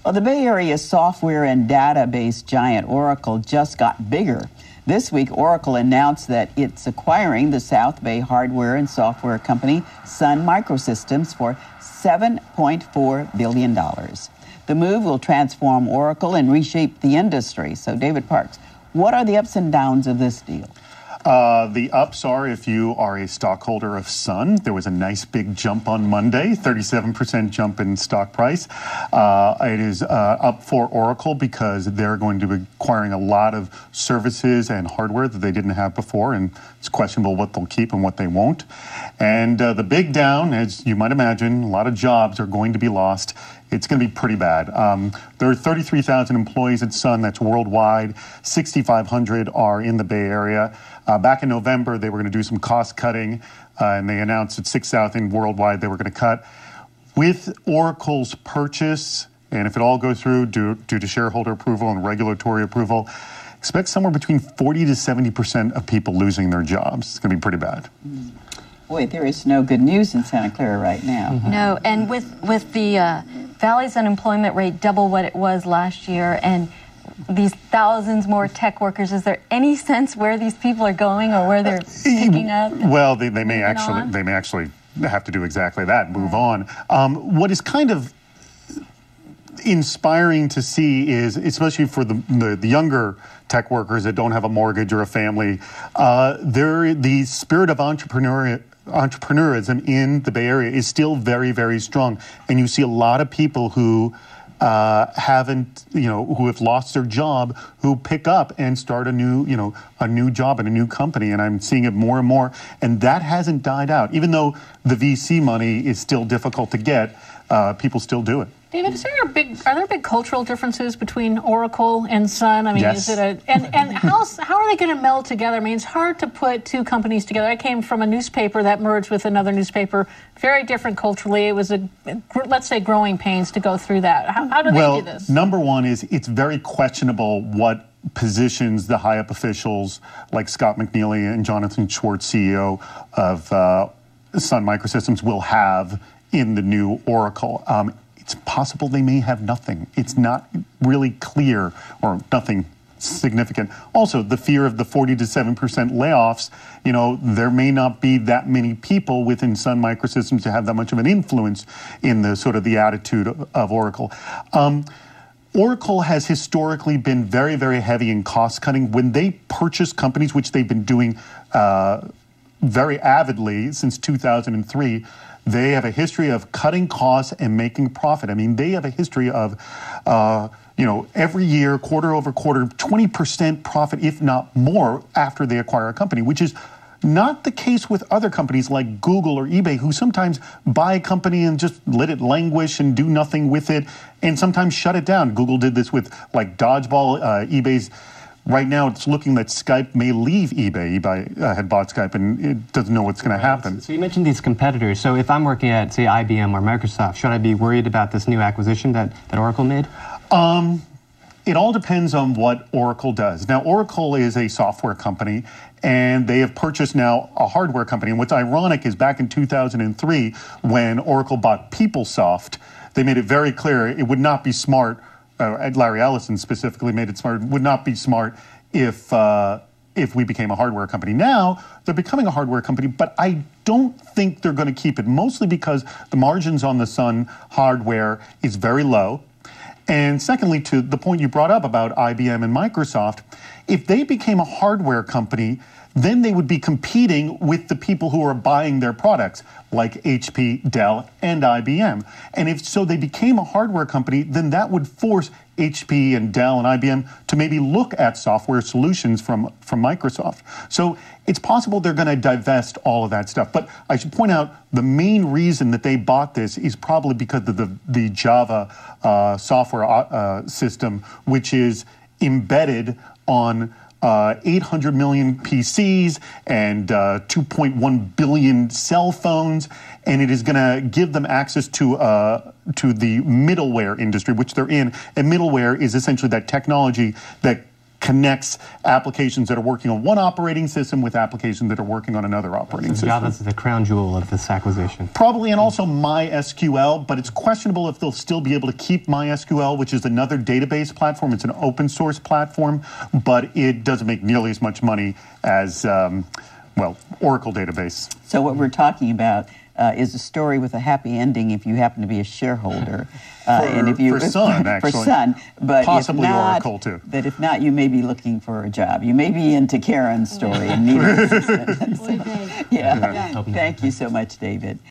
Well, the Bay Area software and database giant Oracle just got bigger. This week, Oracle announced that it's acquiring the South Bay hardware and software company Sun Microsystems for $7.4 billion. The move will transform Oracle and reshape the industry. So, David Parks, what are the ups and downs of this deal? The ups are if you are a stockholder of Sun. There was a nice big jump on Monday, 37% jump in stock price. It is up for Oracle because they're going to be acquiring a lot of services and hardware that they didn't have before, and it's questionable what they'll keep and what they won't. And the big down, as you might imagine, a lot of jobs are going to be lost. It's going to be pretty bad. There are 33,000 employees at Sun. That's worldwide. 6,500 are in the Bay Area. Back in November, they were going to do some cost cutting, and they announced that 6,000 worldwide they were going to cut. With Oracle's purchase, and if it all goes through due to shareholder approval and regulatory approval, expect somewhere between 40 to 70% of people losing their jobs. It's going to be pretty bad. Boy, there is no good news in Santa Clara right now. No, and with the Valley's unemployment rate double what it was last year, and these thousands more tech workers, is there any sense where these people are going or where they're picking up? Well, they may actually have to do exactly that, move on. What is kind of inspiring to see is, especially for the younger tech workers that don't have a mortgage or a family, the spirit of entrepreneurism in the Bay Area is still very, very strong. And you see a lot of people who who have lost their job, who pick up and start a new job in a new company. And I'm seeing it more and more. And that hasn't died out. Even though the VC money is still difficult to get, people still do it. David, are there big cultural differences between Oracle and Sun? I mean, yes. And how are they going to meld together? I mean, it's hard to put two companies together. I came from a newspaper that merged with another newspaper, very different culturally. It was let's say, growing pains to go through that. How do they do this? Number one is it's very questionable what positions the high-up officials like Scott McNealy and Jonathan Schwartz, CEO of Sun Microsystems, will have in the new Oracle. It's possible they may have nothing. It's not really clear, or nothing significant. Also, the fear of the 40 to 7% layoffs, there may not be that many people within Sun Microsystems to have that much of an influence in the sort of the attitude of Oracle. Oracle has historically been very, very heavy in cost cutting. When they purchase companies, which they've been doing very avidly since 2003, they have a history of cutting costs and making profit. I mean, they have a history of, every year, quarter over quarter, 20% profit, if not more, after they acquire a company, which is not the case with other companies like Google or eBay, who sometimes buy a company and just let it languish and do nothing with it, and sometimes shut it down. Google did this with, like, Dodgeball, eBay's. Right now, it's looking that Skype may leave eBay. eBay had bought Skype, and it doesn't know what's going to happen. So you mentioned these competitors. So if I'm working at, say, IBM or Microsoft, should I be worried about this new acquisition that Oracle made? It all depends on what Oracle does. Now, Oracle is a software company, and they have purchased now a hardware company. And what's ironic is back in 2003, when Oracle bought PeopleSoft, they made it very clear it would not be smart. Larry Ellison specifically made it smart. It would not be smart if we became a hardware company. Now, they're becoming a hardware company, but I don't think they're going to keep it, mostly because the margins on the Sun hardware is very low. And secondly, to the point you brought up about IBM and Microsoft, if they became a hardware company, then they would be competing with the people who are buying their products, like HP, Dell, and IBM. And if so they became a hardware company, then that would force HP and Dell and IBM to maybe look at software solutions from Microsoft. So it's possible they're going to divest all of that stuff. But I should point out the main reason that they bought this is probably because of the Java software system, which is embedded on 800 million PCs and 2.1 billion cell phones, and it is going to give them access to the middleware industry, which they're in. And middleware is essentially that technology that connects applications that are working on one operating system with applications that are working on another operating system. Java's the crown jewel of this acquisition. Probably, and also MySQL, but it's questionable if they'll still be able to keep MySQL, which is another database platform. It's an open source platform, but it doesn't make nearly as much money as, well, Oracle database. So what we're talking about is a story with a happy ending if you happen to be a shareholder. And if you, for Sun, actually. For Sun, but possibly if not, Oracle, too. But if not, you may be looking for a job. You may be into Karen's story and need assistance. Yeah. Thank you so much, David.